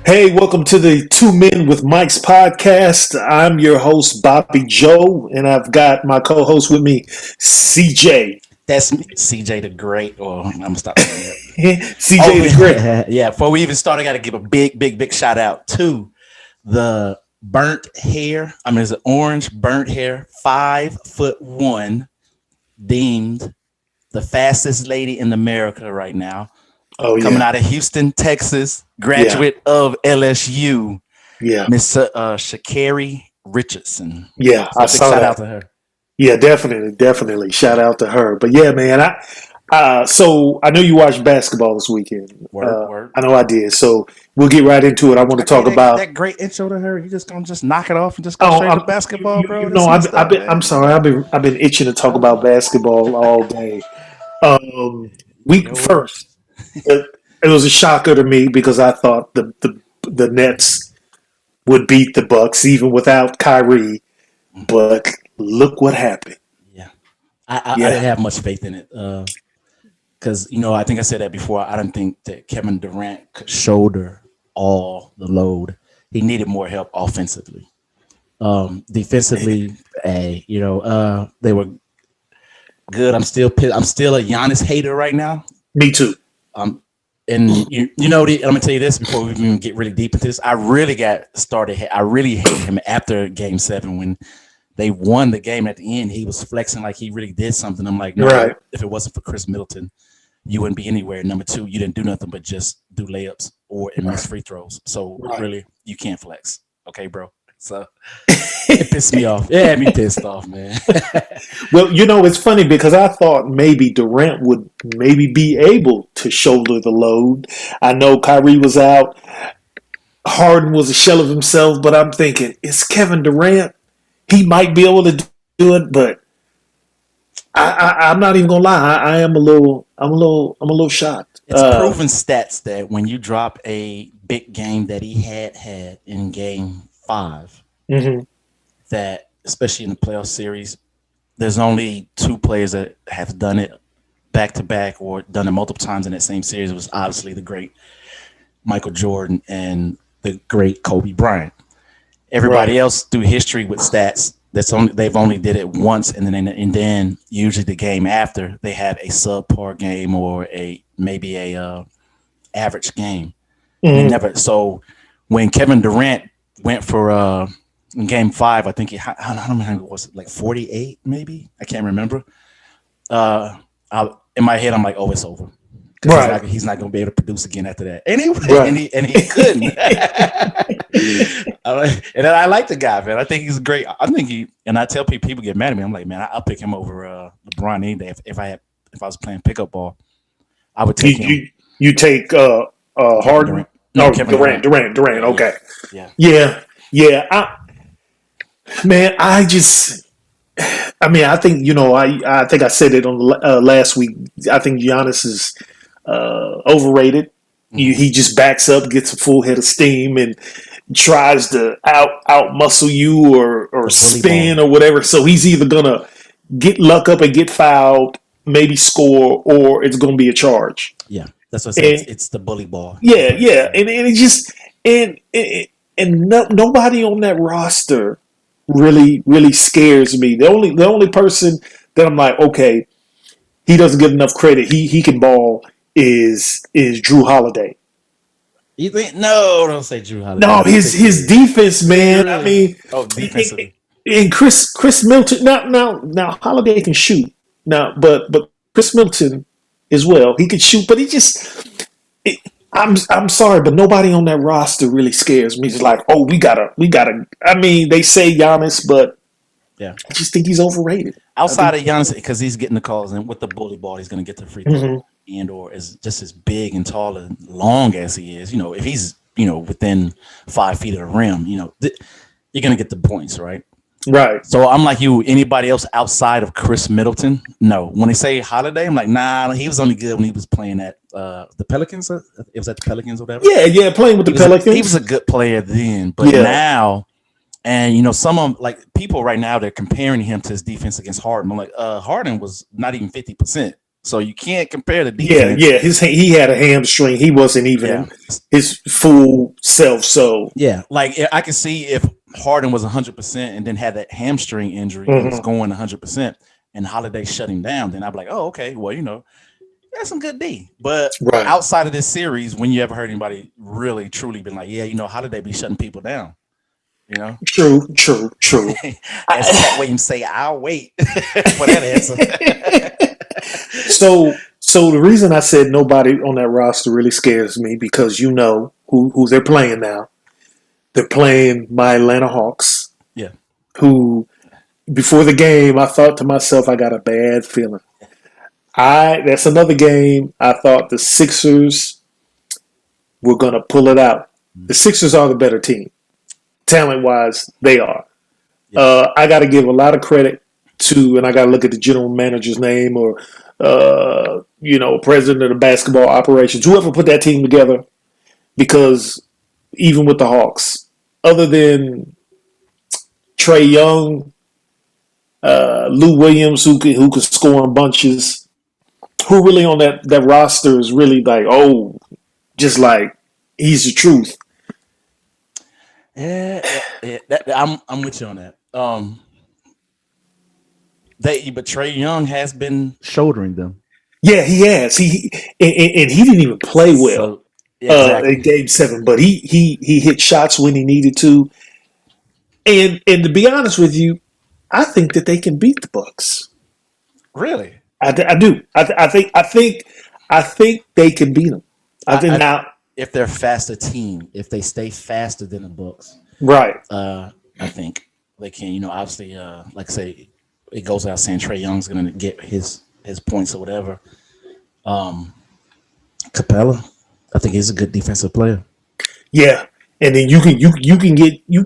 Hey, welcome to the Two Men with Mike's podcast. I'm your host, Bobby Joe, and I've got my co-host with me, CJ. That's me, CJ the Great. Or I'm gonna stop saying that. CJ the Great. Yeah. Before we even start, I got to give a big shout out to the burnt hair. I mean, it's an orange burnt hair, 5'1", deemed the fastest lady in America right now. Oh, yeah. Coming out of Houston, Texas, graduate of LSU. Yeah. Miss Sha'Carri Richardson. Yeah, So I big saw shout that. out to her. Yeah, definitely. Shout out to her. But yeah, man, so I know you watched basketball this weekend. Word. I know I did. So we'll get right into it. I want to talk about that great intro to her. You just gonna knock it off and just go straight to basketball, bro. No, I'm sorry. I've been itching to talk about basketball all day. Week first. It was a shocker to me because I thought the Nets would beat the Bucks even without Kyrie, but look what happened. Yeah, I didn't have much faith in it because I think I said that before. I don't think that Kevin Durant could shoulder all the load. He needed more help offensively. Defensively, they were good. I'm still a Giannis hater right now. Me too. And I'm gonna tell you this before we even get really deep into this. I really hated him after Game 7 when they won the game at the end. He was flexing like he really did something. I'm like, no, right. If it wasn't for Chris Middleton, you wouldn't be anywhere. Number two, you didn't do nothing but just do layups and miss free throws. So really, you can't flex, okay, bro? So it pissed me off. Yeah, me pissed off, man. Well, it's funny because I thought maybe Durant would maybe be able to shoulder the load. I know Kyrie was out. Harden was a shell of himself, but I'm thinking, it's Kevin Durant. He might be able to do it, but I'm not even gonna lie. I'm a little shocked. It's proven stats that when you drop a big game that he had in Game 5, that especially in the playoff series, there's only two players that have done it back to back or done it multiple times in that same series. It was obviously the great Michael Jordan and the great Kobe Bryant. Everybody else through history with stats, they've only did it once, and then usually the game after they have a subpar game or maybe a average game. Never. So when Kevin Durant went for in Game 5, I think I don't know, was it like 48 maybe? I can't remember. In my head, I'm like, oh, it's over. Right. He's not going to be able to produce again after that. Anyway, and he couldn't. And I like the guy, man. I think he's great. And I tell people get mad at me. I'm like, man, I'll pick him over LeBron any day. If I was playing pickup ball, I would take him. You take Harden? No, Durant. Okay. Yeah. I think I think I said it on last week. I think Giannis is overrated. He just backs up, gets a full head of steam, and tries to out muscle you or spin or whatever. So he's either gonna get luck up and get fouled, maybe score, or it's gonna be a charge. Yeah, that's what I said. It's the bully ball. Yeah, and it just nobody on that roster really scares me. The only person that I'm like, okay, he doesn't get enough credit. He can ball is Drew Holiday. You think? No, don't say Drew Holiday. No, his defense, man. I mean, defensively. And Chris Middleton. Now Holiday can shoot. Now, but Chris Middleton as well. He could shoot, but he just. I'm sorry, but nobody on that roster really scares me. It's like, oh, we gotta. I mean, they say Giannis, but yeah, I just think he's overrated. Outside of Giannis, because he's getting the calls, and with the bully ball, he's going to get the free throw, and or is just as big and tall and long as he is. If he's within 5 feet of the rim, you're going to get the points, right? Right. So I'm like you. Anybody else outside of Chris Middleton? No. When they say Holiday, I'm like, nah. He was only good when he was playing at the Pelicans. It was at the Pelicans or whatever. Yeah, playing with the Pelicans. He was a good player then, but now. And some of them, like people right now, they're comparing him to his defense against Harden. I'm like, Harden was not even 50%. So you can't compare the Yeah, defense. yeah. He had a hamstring. He wasn't even Yeah. in his full self. So Yeah, like I can see if Harden was 100% and then had that hamstring injury and was going 100%, and Holiday shut him down, then I'd be like, oh, okay, well, that's some good D. But right. outside of this series, when you ever heard anybody really truly been like, yeah, Holiday be shutting people down, True. As Cat Williams say, I'll wait for that answer. So the reason I said nobody on that roster really scares me because you know who they're playing now. They're playing my Atlanta Hawks. Yeah. Who before the game I thought to myself I got a bad feeling. That's another game I thought the Sixers were gonna pull it out. The Sixers are the better team. Talent wise, they are. Yeah. I got to give a lot of credit to, and I got to look at the general manager's name or, president of the basketball operations, whoever put that team together. Because even with the Hawks, other than Trae Young, Lou Williams, who could score in bunches, who really on that roster is really like, just like he's the truth. Yeah, I'm with you on that. But Trae Young has been shouldering them. Yeah, he has. He didn't even play well exactly. in Game 7, but he hit shots when he needed to. And to be honest with you, I think that they can beat the Bucks. Really, I do. I think they can beat them. I think now. If they're a faster team, if they stay faster than the Bucks, right? I think they can. Obviously, like I say, it goes out saying Trae Young's going to get his points or whatever. Capella, I think he's a good defensive player. Yeah, and then you can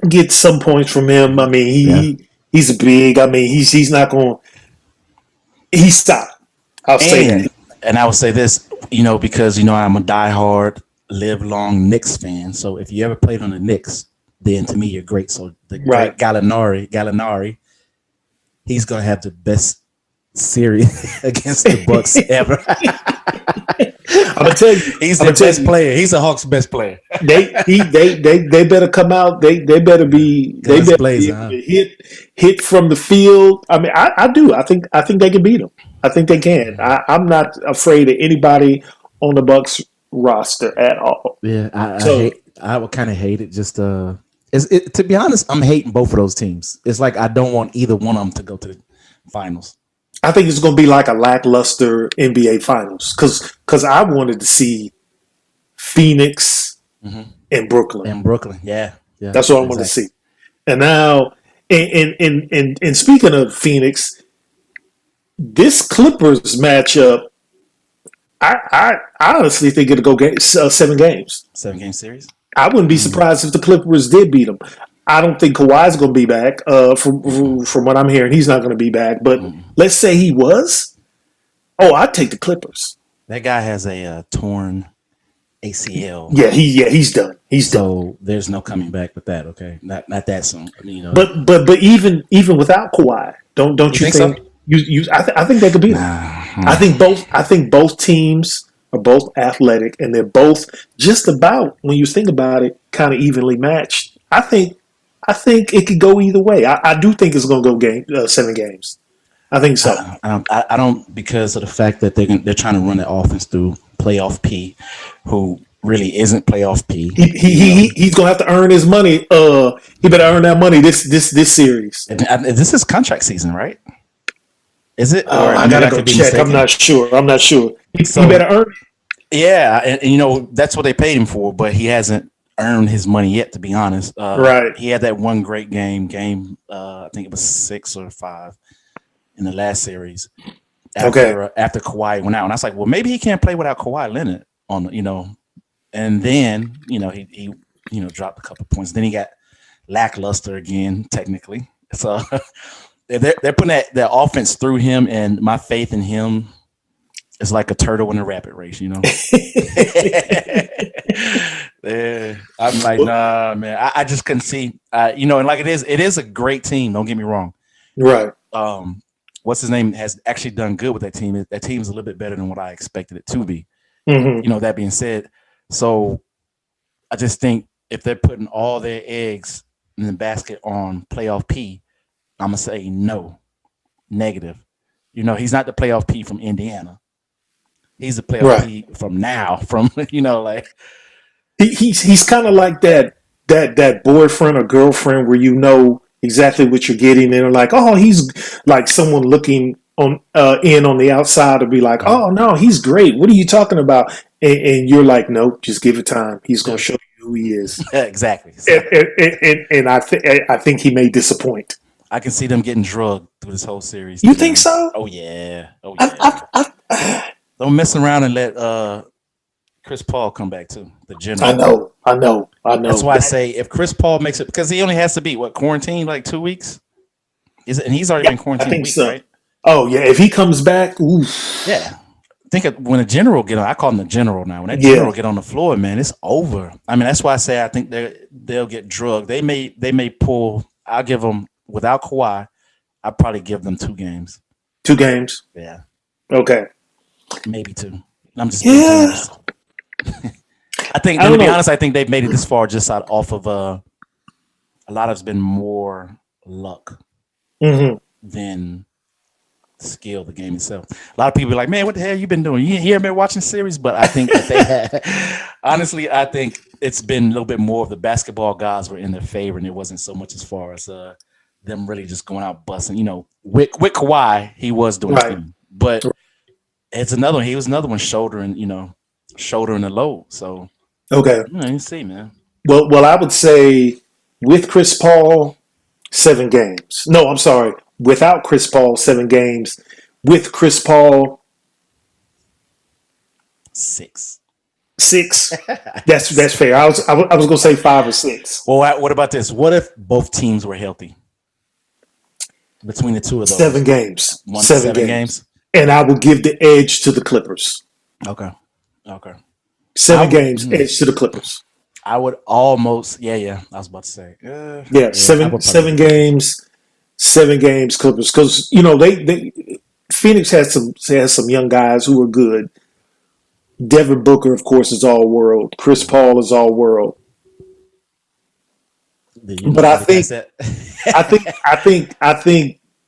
get some points from him. I mean, he's a big. I mean, he's not going. He's stopped. I'll say that. And I would say this, because I'm a diehard, live-long Knicks fan. So if you ever played on the Knicks, then to me you're great. So the great Gallinari, he's gonna have the best series against the Bucks ever. I'm gonna tell you, he's the best player. He's the Hawks' best player. They better come out. They better be. They better be able to hit from the field. I mean, I do. I think they can beat them. I think they can. I'm not afraid of anybody on the Bucks roster at all. Yeah, I would kind of hate it. Just to be honest, I'm hating both of those teams. It's like I don't want either one of them to go to the finals. I think it's going to be like a lackluster NBA Finals because I wanted to see Phoenix and Brooklyn. Yeah, that's what I wanted to see. And now, and speaking of Phoenix, this Clippers matchup, I honestly think it'll go 7 games. 7-game series. I wouldn't be surprised if the Clippers did beat them. I don't think Kawhi's going to be back. From what I'm hearing, he's not going to be back. But let's say he was. I'd take the Clippers. That guy has a torn ACL. Yeah, he's done. So there's no coming back with that. Okay, not that soon. But even without Kawhi, don't you think? So? I think they could beat him. I think both teams are both athletic and they're both just about, when you think about it, kind of evenly matched. I think it could go either way. I do think it's going to go 7 games. I think so. I don't because of the fact that they're trying to run the offense through playoff P, who really isn't playoff P. He's going to have to earn his money. He better earn that money this series. This is contract season, right? Is it? I gotta go check. I'm not sure. He better earn it. Yeah, and that's what they paid him for, but he hasn't earned his money yet, to be honest. Right. He had that one great game. I think it was 6 or 5 in the last series. After Kawhi went out, and I was like, well, maybe he can't play without Kawhi Leonard and then he dropped a couple points. Then he got lackluster again, technically. So. They're putting that offense through him, and my faith in him is like a turtle in a rabbit race, I'm like, nah, man. I just couldn't see, and like it is a great team. Don't get me wrong, right? what's his name has actually done good with that team. That team is a little bit better than what I expected it to be. Mm-hmm. That being said, so I just think if they're putting all their eggs in the basket on playoff P, I'm gonna say no, negative. He's not the playoff P from Indiana. He's the playoff Right. P from now. From like He's kind of like that boyfriend or girlfriend where you know exactly what you're getting, and they're like, oh, he's like someone looking on in on the outside to be like, oh no, he's great. What are you talking about? And you're like, no, just give it time. He's going to show you who he is. exactly. So, And I think he may disappoint. I can see them getting drugged through this whole series. You think so? Oh yeah. Don't mess around and let Chris Paul come back too. The general. I know. That's why I say if Chris Paul makes it, because he only has to be quarantined like 2 weeks. Is it? And he's already been quarantined. I think week, so. Right? Oh yeah, if he comes back, oof. Yeah. When a general get on, I call him the general now. When that general get on the floor, man, it's over. I mean, that's why I say I think they'll get drugged. They may pull. I'll give them without Kawhi. I'll probably give them 2 games. 2 games. Yeah. Okay. Maybe 2. I'm just being generous. I think, to be honest, I think they've made it this far just off of a lot of it's been more luck than skill, the game itself. A lot of people are like, man, what the hell you been doing? You hear me watching series? But I think that they had, honestly, I think it's been a little bit more of the basketball gods were in their favor, and it wasn't so much as far as them really just going out busting. With Kawhi, he was doing right. it, but it's another one. He was another one shouldering the load. So okay, you see, man. Well, I would say with Chris Paul, 7 games. No, I'm sorry. Without Chris Paul, 7 games. With Chris Paul, 6. 6. That's fair. I was going to say 5 or 6. Well, what about this? What if both teams were healthy between the two of those? 7 games. 7 games. And I will give the edge to the Clippers. Okay. 7 games, edge to the Clippers. I would almost, I was about to say, 7 games. 7 games, Clippers, because they Phoenix has some young guys who are good. Devin Booker, of course, is all world. Chris Paul is all world. But I think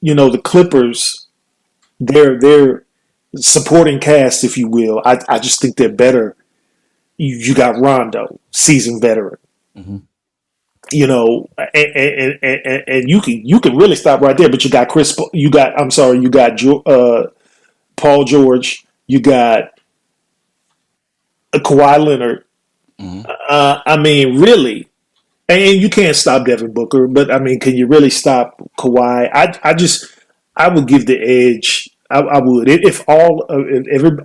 the Clippers, their supporting cast, if you will, I just think they're better. You got Rondo, seasoned veteran. Mm-hmm. And you can really stop right there. But you got Paul George, you got Kawhi Leonard. Mm-hmm. I mean, really, and you can't stop Devin Booker. But I mean, can you really stop Kawhi? I would give the edge. I would if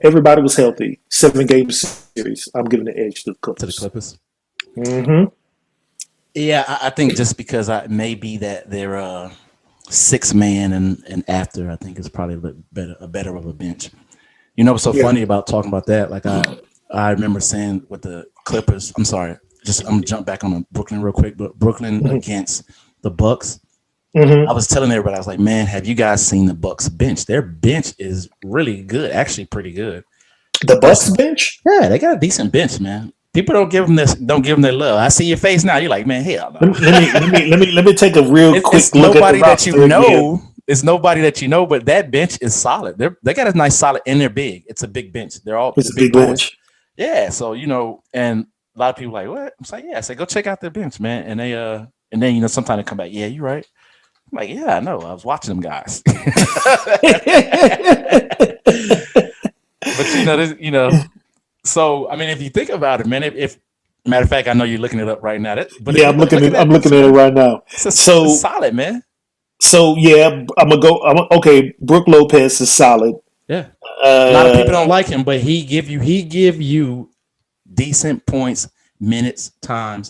everybody was healthy. 7 game series. I'm giving the edge to the Clippers. Mm-hmm. Yeah, I think just because maybe that they're 6-man and after, I think it's probably a better of a bench. What's so funny about talking about that? Like I remember saying with the Clippers. I'm sorry, I'm gonna jump back on Brooklyn real quick, but Brooklyn against the Bucks. Mm-hmm. I was telling everybody, I was like, man, have you guys seen the Bucks bench? Their bench is really good, actually pretty good. The Bucks bench? Yeah, they got a decent bench, man. People don't give them their love. I see your face now. You're like, man, hell no. Let me take a real quick look nobody at the that you know. It's nobody that you know, but that bench is solid. They got a nice solid, and they're big. It's a big bench. It's a big bench. Yeah, so and a lot of people are like, what? I'm like, yeah. I say, go check out their bench, man. And they and then sometimes they come back, yeah, you're right. I'm like, yeah, I know. I was watching them guys. But so I mean, if you think about it, man, if matter of fact, I know you're looking it up right now. I'm looking at it right now. It's solid, man. So yeah, okay. Brook Lopez is solid. Yeah, a lot of people don't like him, but he give you decent points, minutes, time,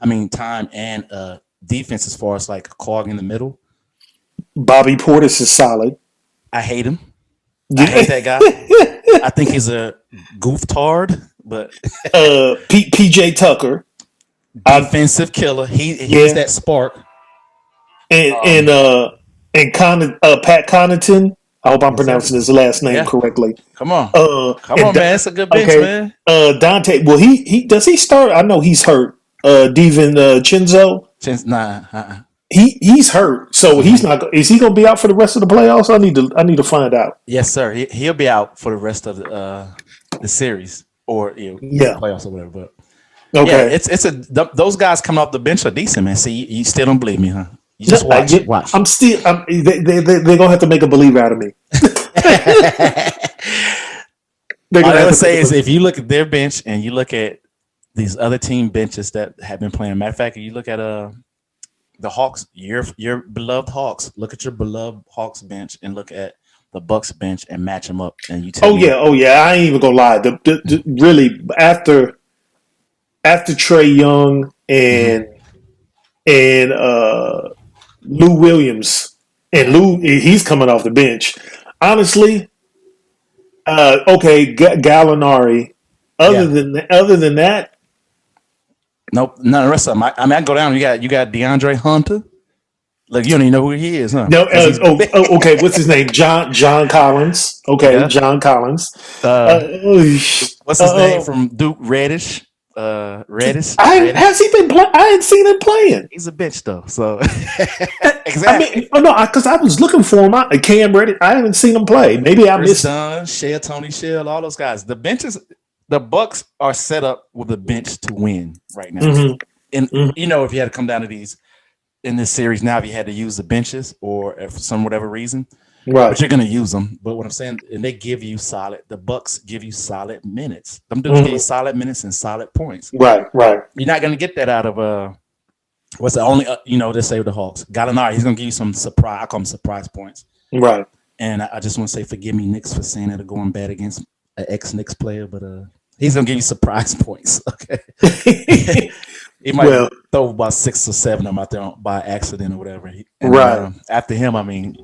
and defense as far as like a clog in the middle. Bobby Portis is solid. I hate him. I hate that guy. I think he's a gooftard, but PJ Tucker, defensive killer. He's that spark. And Pat Connaughton. I hope I'm Yes, sir. pronouncing his last name Yeah. correctly. Come on. Come And on, man. It's a good bench, okay, man. Dante. Well, he does he start? I know he's hurt. Devin Chinzo. Nah. He's hurt, so he's Mhm. not. Is he going to be out for the rest of the playoffs? I need to find out. Yes, sir. He'll be out for the rest of the series or Yeah. playoffs or whatever. But yeah, Okay. those guys coming off the bench are decent, man. See, you still don't believe me, huh? You No, just watch, yeah, watch. I'm still. They're gonna have to make a believer out of me. They're All gonna I have would to make say a is believer. if you look at their bench and you look at these other team benches that have been playing. Matter of fact, if you look at the Hawks, your beloved Hawks. Look at your beloved Hawks bench and look at the Bucks bench and match them up, and you tell Oh me. yeah, oh yeah. I ain't even gonna lie. Really after Trey Young Mhm. and Lou Williams and Lou, he's coming off the bench. Honestly, okay, Gallinari. Yeah. Other than that, Nope. None of the rest of them. I go down. You got DeAndre Hunter. Look, you don't even know who he is, huh? no. Because he's Okay. What's his name? John Collins. Okay, yeah. John Collins. Uh, Uh, what's his name uh, from Duke? Reddish. I Reddish. has he been? I ain't seen him playing. He's a bitch though. So I mean, exactly. oh no, because I was looking for him. Cam Reddish. I haven't seen him play. Maybe I Chris missed. Dunn, Shea, Tony Shell, all those guys. The Bucks are set up with a bench to win right now. Hmm. And Hmm. if you had to come down to these in this series now, if you had to use the benches or if for some whatever reason, Right. but you're gonna use them. But what I'm saying, and they give you solid. The Bucks give you solid minutes. Them dudes give you Hmm. solid minutes and solid points. Right. Right. You're not gonna get that out of what's the only let's say with the Hawks. Gallinari, he's gonna give you some surprise. I call them surprise points. Right. And I just want to say, forgive me, Knicks, for saying that or going bad against an ex-Knicks player, but he's gonna give you surprise points. Okay, he might Well. throw about 6 or 7 of them out there by accident or whatever. And then Right. after him, I mean,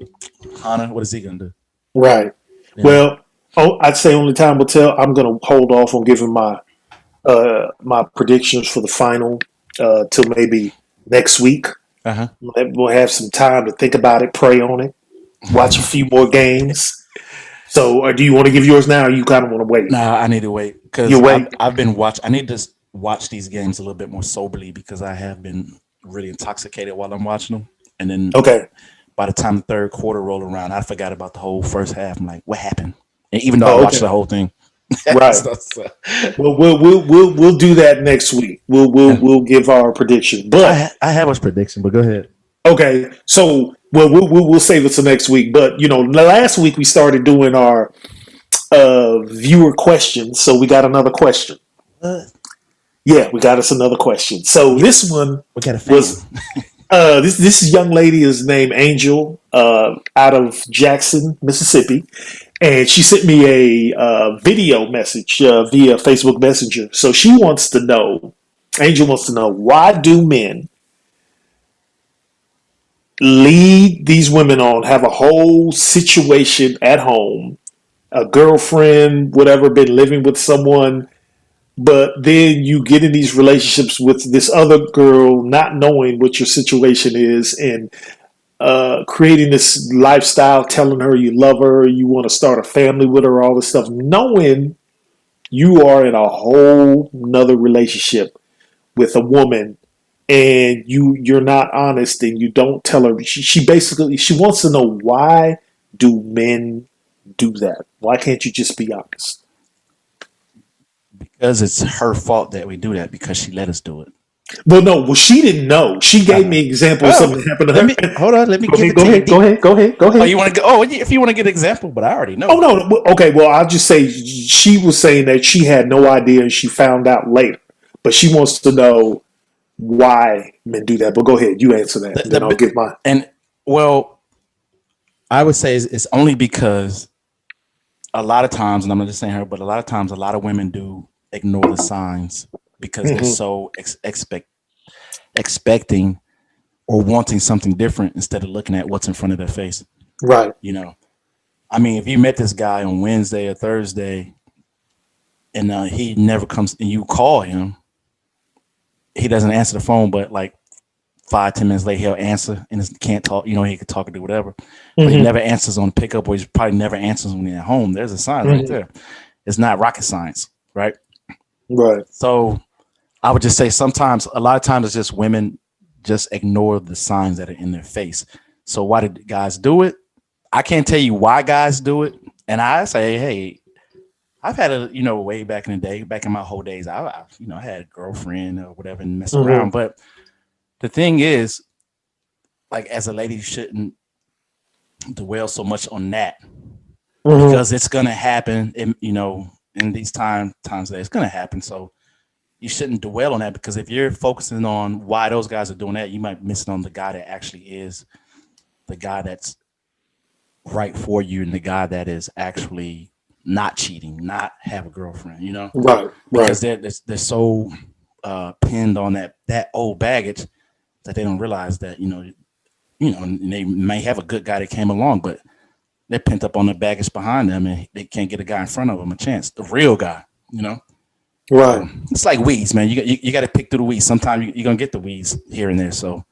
Hunter, what is he gonna do? Right. You know? Well. Oh, I'd say only time will tell. I'm going to hold off on giving my predictions for the final till maybe next week. Uh-huh. We'll have some time to think about it, pray on it, watch a few more games. So, do you want to give yours now, or you kind of want to wait? Nah, I need to wait because You wait. I've been watching. I need to watch these games a little bit more soberly because I have been really intoxicated while I'm watching them. And then Okay. by the time the third quarter rolled around, I forgot about the whole first half. I'm like, what happened? And even though I Oh, watched okay. the whole thing, Right. so, Well, we'll do that next week. and We'll give our prediction. But I have a prediction, but go ahead. okay, so we'll save it to next week. But last week we started doing our viewer questions, so we got another question. Uh, Yeah, we got us another question. So this one we got a fan. was this young lady is named Angel out of Jackson, Mississippi, and she sent me a video message via Facebook Messenger. So she wants to know, Angel wants to know, why do men lead these women on, have a whole situation at home, a girlfriend, whatever, been living with someone, but then you get in these relationships with this other girl, not knowing what your situation is, and creating this lifestyle, telling her you love her, you want to start a family with her, all this stuff, knowing you are in a whole nother relationship with a woman, and you're not honest, and you don't tell her. She basically she wants to know, why do men do that? Why can't you just be honest? Because it's her fault that we do that because she let us do it. Well, no. Well, she didn't know. She gave me Uh, an example of oh, something that happened to let her. me hold on. Let me give Okay, it go to you ahead. Go deep. ahead. Go ahead. Go Oh, ahead. you want to go? Oh, if you want to get an example, but I already Oh know. no. Okay. Well, I'll just say she was saying that she had no idea, and she found out later. But she wants to know why men do that. But go ahead. You answer that, The, and the then I'll bi- give mine. and well, I would say it's only because a lot of times, and I'm not just saying her, but a lot of times, a lot of women do ignore the signs because they're Hmm. so expecting or wanting something different instead of looking at what's in front of their face. Right. You know, I mean, if you met this guy on Wednesday or Thursday and he never comes and you call him, he doesn't answer the phone, but like 5-10 minutes later he'll answer and he can't talk. He can talk or do whatever, but he Mhm. never answers on the pickup, or he probably never answers when he's at home. There's a sign right Mhm. there. It's not rocket science, right? Right. So I would just say sometimes, a lot of times, it's just women just ignore the signs that are in their face. So why did guys do it? I can't tell you why guys do it. And I say, hey, I've had way back in the day, back in my whole days, I had a girlfriend or whatever and mess Mhm. around. But the thing is, like, as a lady, you shouldn't dwell so much on that, Mhm. because it's gonna happen. In these times that it's gonna happen. So you shouldn't dwell on that, because if you're focusing on why those guys are doing that, you might miss on the guy that actually is the guy that's right for you, and the guy that is actually not cheating, not have a girlfriend. Right. Right. Because they're so pinned on that old baggage that they don't realize that and they may have a good guy that came along, but they're pent up on the baggage behind them, and they can't get a guy in front of them a chance, the real guy. Right. So it's like weeds, man. You got to pick through the weeds. Sometimes you're gonna get the weeds here and there. So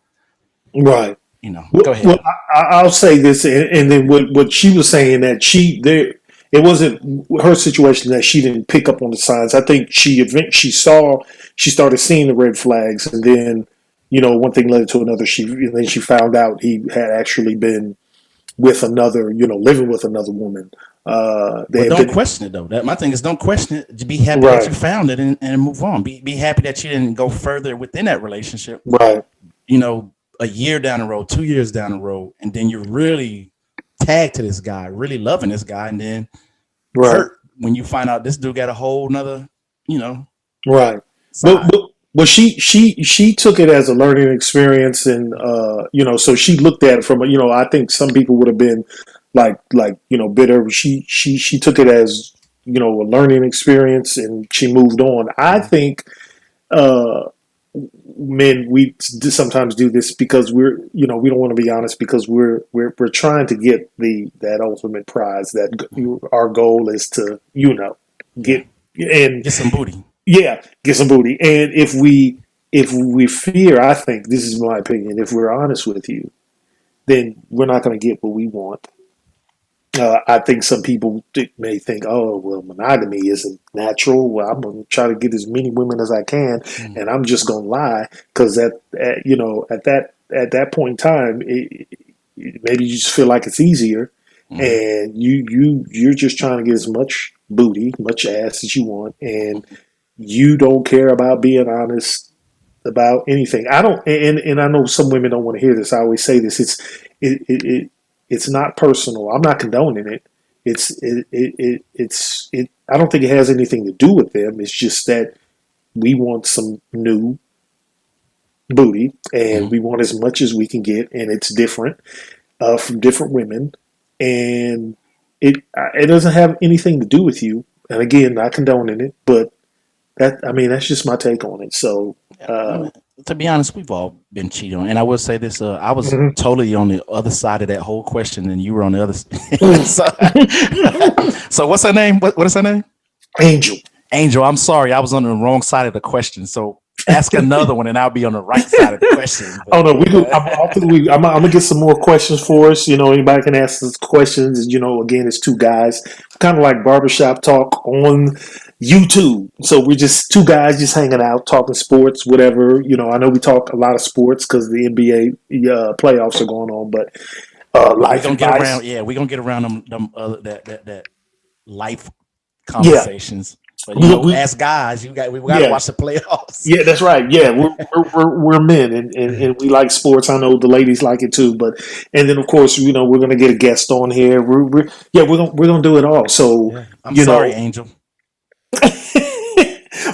Right. go Well, ahead. I'll say this, and then what she was saying, that it wasn't her situation that she didn't pick up on the signs. I think she started seeing the red flags, and then one thing led to another. And then she found out he had actually been with another, living with another woman. They But had don't been question it though. That my thing is, don't question it. Just be happy that you right, found it, and move on. Be happy that you didn't go further within that relationship. right, A year down the road, 2 years down the road, and then you're really tagged to this guy, really loving this guy, and then right, hurt when you find out this dude got a whole nother, right. But, side. but but she took it as a learning experience, and so she looked at it from I think some people would have been like bitter. She took it as a learning experience, and she moved on. I Mhm. think uh, men sometimes do this because we don't want to be honest, because we're trying to get that ultimate prize, that our goal is to Yeah, get and get some booty. yeah, get some booty. And if we fear, I think this is my opinion, if we're honest with you, then we're not going to get what we want. I think some people may think, oh, well, monogamy isn't natural. Well, I'm going to try to get as many women as I can, Mhm. and I'm just going to lie, because at that point in time, maybe you just feel like it's easier, Mhm. and you're just trying to get as much booty, much ass as you want, and you don't care about being honest about anything. I don't, and I know some women don't want to hear this. I always say this. It's not personal. I'm not condoning it. It's. I don't think it has anything to do with them. It's just that we want some new booty, and Mhm. we want as much as we can get, and it's different from different women, and it doesn't have anything to do with you. And again, not condoning it, but that's just my take on it. So. Yeah, I mean, to be honest, we've all been cheated on, and I will say this: I was Mhm. totally on the other side of that whole question, and you were on the other. So, so what's her name? What is her name? Angel. Angel. I'm sorry, I was on the wrong side of the question. So ask another one, and I'll be on the right side of the question. Oh But no, we do. I'm gonna get some more questions for us. Anybody can ask us questions. Again, it's two guys, kind of like barbershop talk on YouTube. So we're just two guys just hanging out, talking sports, whatever. I know we talk a lot of sports because the NBA playoffs are going on, but we life gonna get advice. around. Yeah, we gonna get around them that life Yeah, conversations. But we, we, as guys, we got to yeah, watch the playoffs. yeah, that's right. Yeah, we're men, and we like sports. I know the ladies like it too. And then of course we're gonna get a guest on here. We're gonna do it all. So Yeah, I'm you sorry, know, Angel.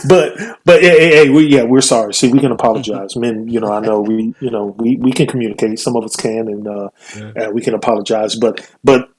but hey, we're sorry. See, we can apologize, men. I know we can communicate. Some of us can, and Yeah. we can apologize. But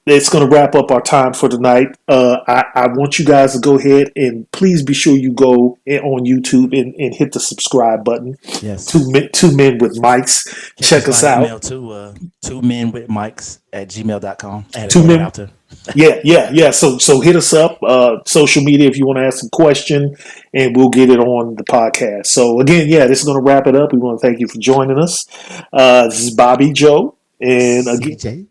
it's going to wrap up our time for tonight. I want you guys to go ahead and please be sure you go on YouTube and hit the subscribe button. Yes. Two men with mics. Catch us Check us by out. email too. 2menwithmics@gmail.com. I had to Two throw that men. out there. Yeah. So hit us up, social media if you want to ask a question, and we'll get it on the podcast. So again, yeah, this is going to wrap it up. We want to thank you for joining us. This is Bobby Joe, and again, CJ.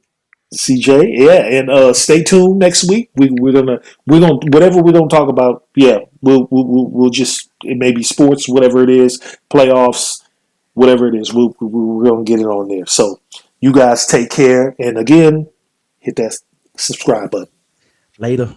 CJ. Yeah, and stay tuned next week. We're gonna whatever we're gonna talk about. Yeah, we'll just, it may be sports, whatever it is, playoffs, whatever it is. We're gonna get it on there. So you guys take care, and again, hit that subscribe button. Later.